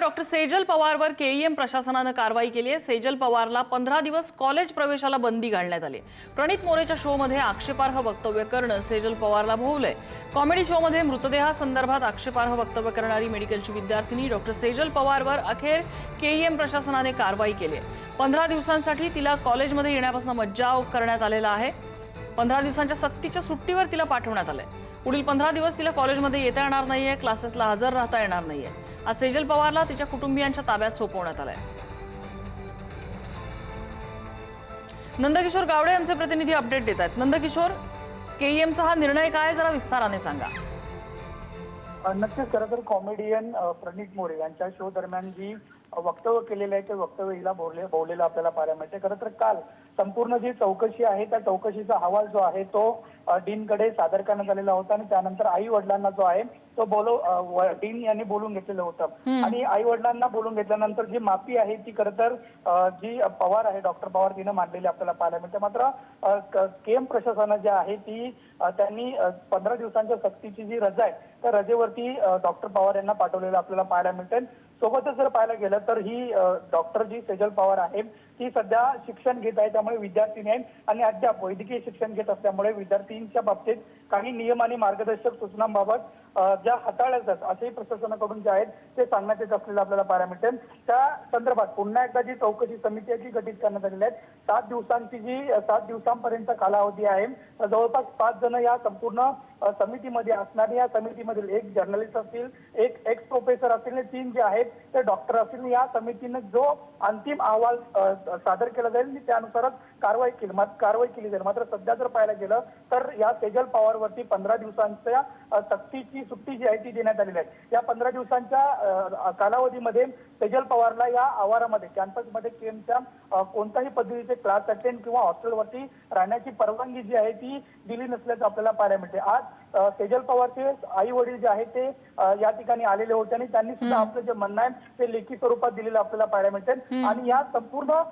Doctor Sejal पवारवर KEM प्रशासनाने कारवाई केली आहे। सेजल पवारला 15 दिवस कॉलेज प्रवेशाला बंदी घालण्यात आली। प्रणित मोरेच्या शो मध्ये आक्षेपार्ह वक्तव्य करणं सेजल पवारला भोवलंय। कॉमेडी शो मध्ये मृतदेहासंदर्भात आक्षेपार्ह वक्तव्य करणारी मेडिकलची विद्यार्थिनी डॉक्टर सेजल पवारवर अखेर केईएम प्रशासनाने कारवाई केली आहे। 15 दिवसांसाठी तिला कॉलेजमध्ये येण्यापासून मज्जाव करण्यात आलेला आहे। 15 दिवसांच्या सक्तीच्या सुट्टीवर तिला पाठवण्यात आलंय। पुढील 15 दिवस तिला कॉलेजमध्ये येता येणार नाहीये, क्लासेसला हजर राहता येणार नाहीये। आज सेजल पवारला तिच्या कुटुंबियांच्या ताब्यात सोपवण्यात आलंय। नंदकिशोर गावडे आमचे प्रतिनिधी अपडेट देत आहेत। नंदकिशोर, केईएमचा हा निर्णय काय, जरा विस्ताराने सांगा। नक्कीच खरं तर कॉमेडियन प्रणित मोरे यांच्या शो दरम्यान जी वक्तव्य केलेलं आहे ते वक्तव्य हिला भोवलेलं आपल्याला पाहायला मिळते। खरं तर काल संपूर्ण जी चौकशी आहे त्या चौकशीचा अहवाल जो आहे तो डीनकडे सादर करण्यात आलेला होता आणि त्यानंतर आई वडिलांना जो आहे तो डीन यांनी बोलून घेतलेलं होतं आणि आई वडिलांना बोलून घेतल्यानंतर जी माफी आहे ती खरं तर जी पवार आहे, डॉक्टर पवार, तिने मांडलेली आपल्याला पाहायला मिळते। मात्र केएम प्रशासनानं जे आहे ती त्यांनी 15 दिवसांच्या सक्तीची जी रजा आहे त्या रजेवरती डॉक्टर पवार यांना पाठवलेलं आपल्याला पाहायला मिळते। सोबतच जर पाहायला गेलं तर ही डॉक्टर जी सेजल पवार आहे ती सध्या शिक्षण घेत आहे, त्यामुळे विद्यार्थिनी आहे आणि अद्याप वैद्यकीय शिक्षण घेत असल्यामुळे विद्यार्थ्यांच्या बाबतीत काही नियम आणि मार्गदर्शक सूचनांबाबत ज्या हाताळल्या जातात असेही प्रशासनाकडून जे आहेत ते सांगण्यात येत असलेलं आपल्याला पाहायला मिळते। त्या संदर्भात पुन्हा एकदा जी चौकशी समिती आहे ती गठीत करण्यात आलेली आहे। 7 दिवसांची जी 7 दिवसांपर्यंत कालावधी आहे, जवळपास 5 जण या संपूर्ण समितीमध्ये असणार। या समितीमधील एक जर्नलिस्ट असतील, एक एक्स प्रोफेसर असतील आणि 3 जे आहेत ते डॉक्टर असतील। या समितीने जो अंतिम अहवाल सादर केला जाईल त्यानुसारच कारवाई केली जाईल। मात्र सध्या जर पाहायला गेलं तर या सेजल पवारवरती 15 दिवसांच्या सक्तीची सुट्टी जी आहे ती देण्यात आलेली आहे। या 15 दिवसांच्या कालावधीमध्ये सेजल पवारला या आवारामध्ये कॅम्पसमध्ये केएमच्या कोणत्याही पद्धतीचे क्लास अटेंड किंवा हॉस्टेलवरती राहण्याची परवानगी जी आहे ती दिली नसल्याचं आपल्याला पाहायला मिळते। आज सेजल पवारचे आई वडील जे आहेत ते या ठिकाणी आलेले होते आणि त्यांनी सुद्धा आपलं जे म्हणणं आहे ते लेखी स्वरूपात दिलेलं आपल्याला पाहायला मिळते आणि या संपूर्ण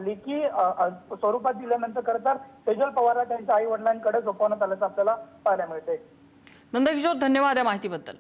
लेखी स्वरूपात दिल्यानंतर खरं तर सेजल पवारला त्यांच्या आई वडिलांकडे सोपवण्यात आल्याचं आपल्याला पाहायला मिळते। नंदकिशोर, धन्यवाद या माहितीबद्दल।